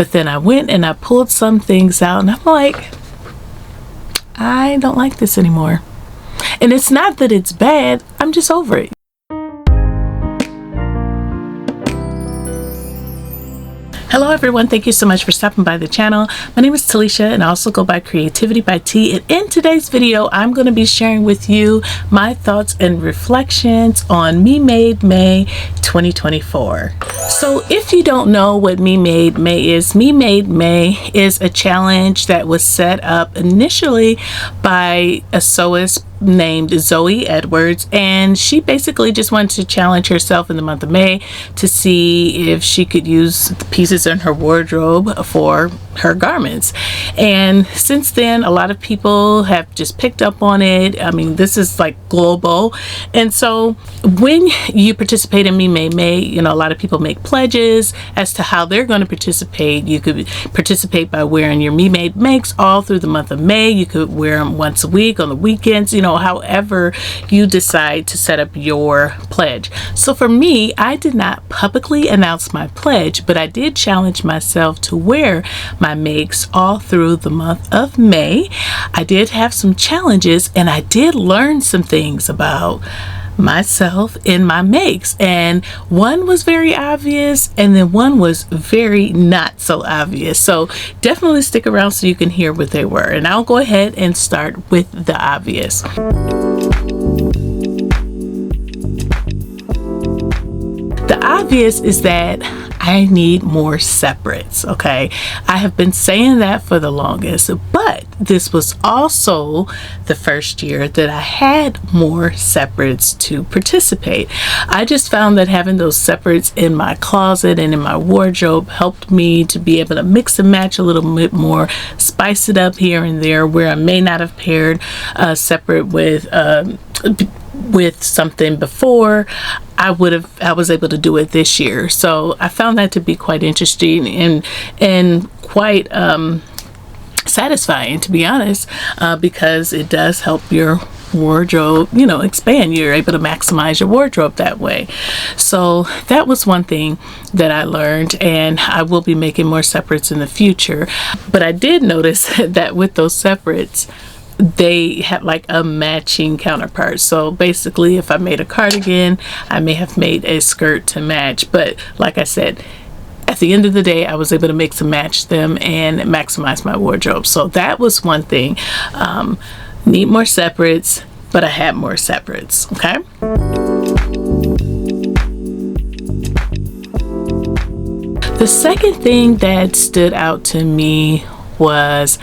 But then I went and I pulled some things out and I'm like, I don't like this anymore. And it's not that it's bad, I'm just over it. Hello everyone, thank you so much for stopping by the channel. My name is Talisha and I also go by CreativiTeeByT, and in today's video I'm going to be sharing with you my thoughts and reflections on memade May 2024. So if you don't know what memade May is a challenge that was set up initially by a sewist named Zoe Edwards, and she basically just wanted to challenge herself in the month of May to see if she could use the pieces in her wardrobe for her garments. And since then a lot of people have just picked up on it. I mean, this is like global, and so when you participate in memade May, you know, a lot of people make pledges as to how they're going to participate. You could participate by wearing your memade makes all through the month of May. You could wear them once a week on the weekends, you know, however you decide to set up your pledge. So for me, I did not publicly announce my pledge, but I did challenge myself to wear my makes all through the month of May. I did have some challenges and I did learn some things about myself in my makes, and one was very obvious and then one was very not so obvious. So definitely stick around so you can hear what they were, and I'll go ahead and start with the obvious. The obvious is that I need more separates, okay? I have been saying that for the longest, but this was also the first year that I had more separates to participate. I just found that having those separates in my closet and in my wardrobe helped me to be able to mix and match a little bit more, spice it up here and there where I may not have paired a separate with something before. I was able to do it this year. So I found that to be quite interesting and quite satisfying, to be honest, because it does help your wardrobe, you know, expand. You're able to maximize your wardrobe that way. So that was one thing that I learned, and I will be making more separates in the future. But I did notice that with those separates, they have like a matching counterpart. So basically if I made a cardigan, I may have made a skirt to match, but like I said, at the end of the day I was able to mix and match them and maximize my wardrobe. So that was one thing. Need more separates, but I had more separates. Okay, the second thing that stood out to me was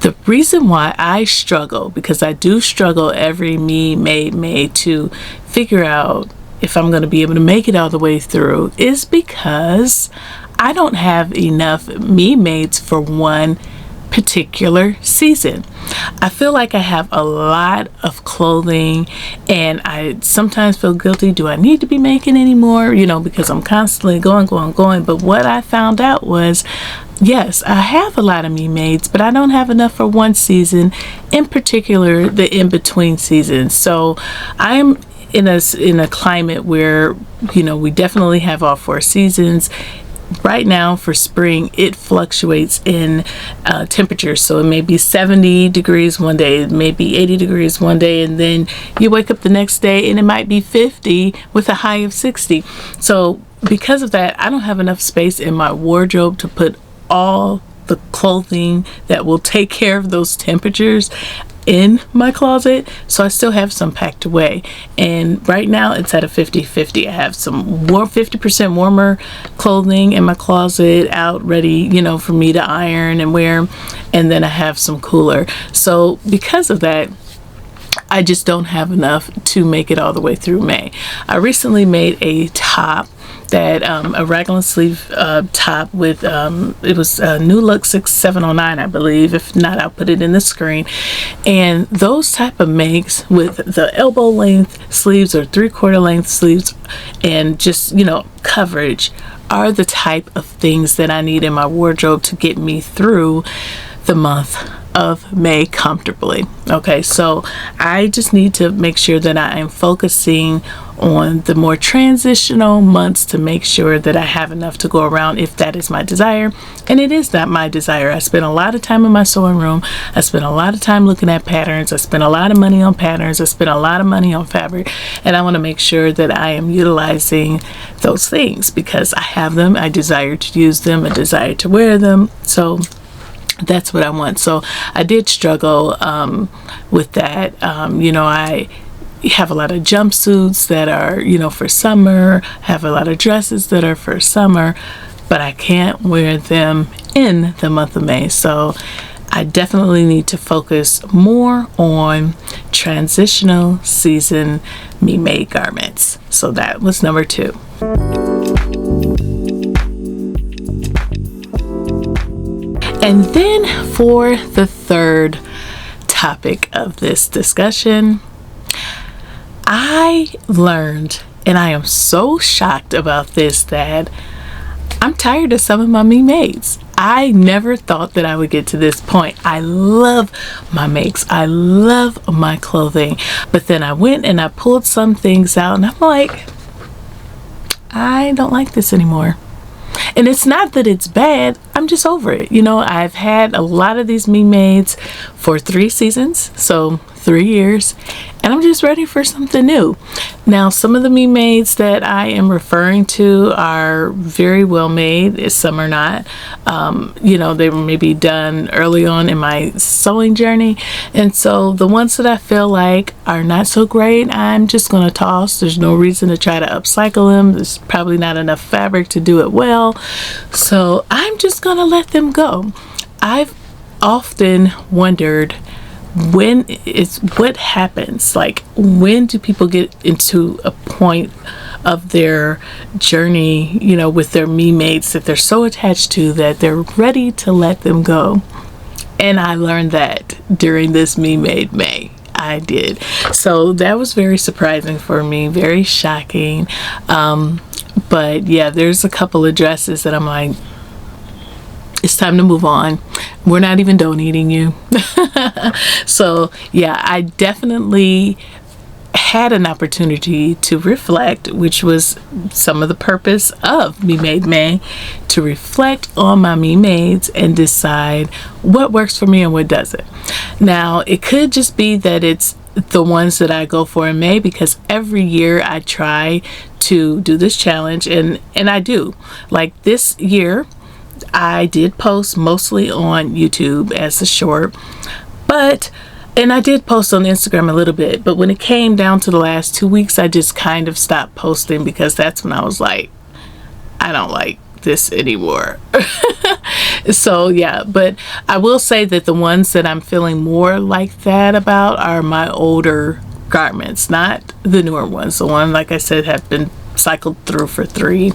the reason why I struggle, because I do struggle every memade May to figure out if I'm going to be able to make it all the way through, is because I don't have enough memades for one particular season. I feel like I have a lot of clothing and I sometimes feel guilty. Do I need to be making any more? You know, because I'm constantly going. But what I found out was, yes, I have a lot of memades, but I don't have enough for one season, in particular the in-between seasons. So I'm in a climate where, you know, we definitely have all 4 seasons. Right now for spring, it fluctuates in temperature. So it may be 70 degrees one day, it may be 80 degrees one day, and then you wake up the next day and it might be 50 with a high of 60. So because of that, I don't have enough space in my wardrobe to put all the clothing that will take care of those temperatures in my closet. So I still have some packed away, and right now it's at a 50-50. I have some 50% warmer clothing in my closet out ready, you know, for me to iron and wear, and then I have some cooler. So because of that, I just don't have enough to make it all the way through May. I recently made a top that a raglan sleeve top with it was New Look 6709, I believe. If not, I'll put it in the screen. And those type of makes with the elbow length sleeves or 3/4 length sleeves and just, you know, coverage are the type of things that I need in my wardrobe to get me through the month of May comfortably. Okay, so I just need to make sure that I am focusing on the more transitional months to make sure that I have enough to go around if that is my desire. And it is not my desire. I spend a lot of time in my sewing room. I spend a lot of time looking at patterns. I spend a lot of money on patterns. I spend a lot of money on fabric, and I want to make sure that I am utilizing those things because I have them. I desire to use them. I desire to wear them. So that's what I want. So I did struggle with that. You know, I have a lot of jumpsuits that are, you know, for summer. I have a lot of dresses that are for summer, but I can't wear them in the month of May. So I definitely need to focus more on transitional season me-made garments. So that was number 2. And then for the third topic of this discussion, I learned, and I am so shocked about this, that I'm tired of some of my me-mades. I never thought that I would get to this point. I love my makes. I love my clothing. But then I went and I pulled some things out and I'm like, I don't like this anymore. And it's not that it's bad, I'm just over it. You know, I've had a lot of these me-mades for 3 seasons, so 3 years, and I'm just ready for something new. Now, some of the me-mades that I am referring to are very well made, some are not. You know, they were maybe done early on in my sewing journey, and so the ones that I feel like are not so great, I'm just going to toss. There's no reason to try to upcycle them. There's probably not enough fabric to do it well, so I'm just going to let them go. I've often wondered what happens, like when do people get into a point of their journey, you know, with their me-mates that they're so attached to that they're ready to let them go. And I learned that during this me-made May. I did. So that was very surprising for me, very shocking. But yeah, there's a couple of dresses that I'm like, it's time to move on. We're not even donating you. So yeah, I definitely had an opportunity to reflect, which was some of the purpose of Me-Made May, to reflect on my me-mades and decide what works for me and what doesn't. Now, it could just be that it's the ones that I go for in May, because every year I try to do this challenge, and I do. Like this year, I did post mostly on YouTube as a short, and I did post on Instagram a little bit, but when it came down to the last 2 weeks, I just kind of stopped posting because that's when I was like, I don't like this anymore. So yeah, but I will say that the ones that I'm feeling more like that about are my older garments, not the newer ones. The one, like I said, have been cycled through for three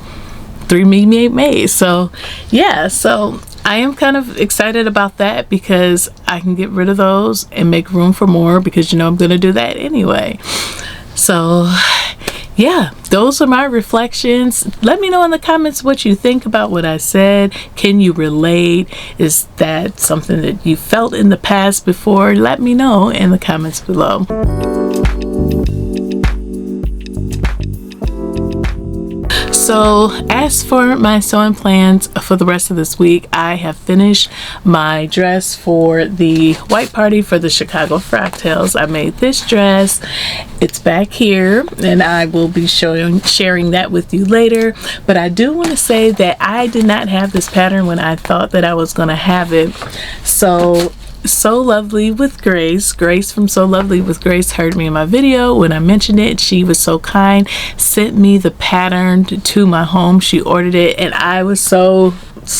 Me-Made Mays. So yeah, so I am kind of excited about that because I can get rid of those and make room for more, because you know I'm gonna do that anyway. So yeah, those are my reflections. Let me know in the comments what you think about what I said. Can you relate? Is that something that you felt in the past before? Let me know in the comments below. So as for my sewing plans for the rest of this week, I have finished my dress for the white party for the Chicago Frocktails. I made this dress. It's back here, and I will be sharing that with you later. But I do want to say that I did not have this pattern when I thought that I was going to have it. So Lovely with Grace from So Lovely with Grace heard me in my video when I mentioned it. She was so kind, sent me the pattern to my home. She ordered it, and I was so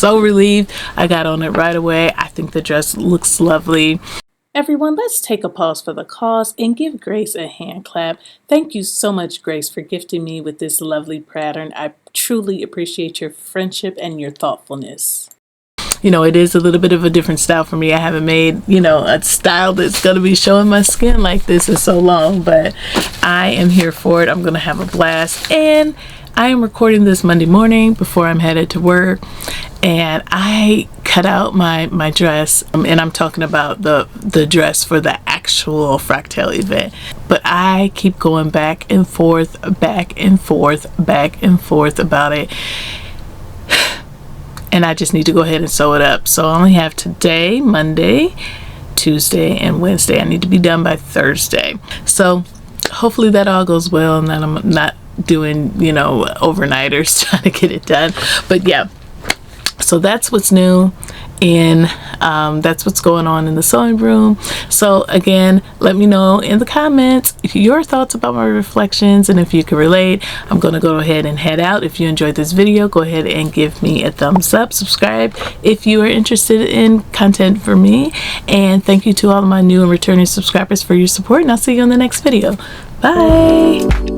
relieved. I got on it right away. I think the dress looks lovely. Everyone, let's take a pause for the cause and give Grace a hand clap. Thank you so much, Grace, for gifting me with this lovely pattern. I truly appreciate your friendship and your thoughtfulness. You know, it is a little bit of a different style for me. I haven't made, you know, a style that's going to be showing my skin like this in so long, but I am here for it. I'm going to have a blast, and I am recording this Monday morning before I'm headed to work, and I cut out my dress, and I'm talking about the dress for the actual Frocktail event, but I keep going back and forth about it, and I just need to go ahead and sew it up. So I only have today, Monday, Tuesday, and Wednesday. I need to be done by Thursday. So hopefully that all goes well and that I'm not doing, you know, overnighters trying to get it done. But yeah, so that's what's new, and that's what's going on in the sewing room. So again, let me know in the comments your thoughts about my reflections, and if you can relate. I'm gonna go ahead and head out. If you enjoyed this video, go ahead and give me a thumbs up, subscribe if you are interested in content for me, and thank you to all of my new and returning subscribers for your support, and I'll see you in the next video. Bye.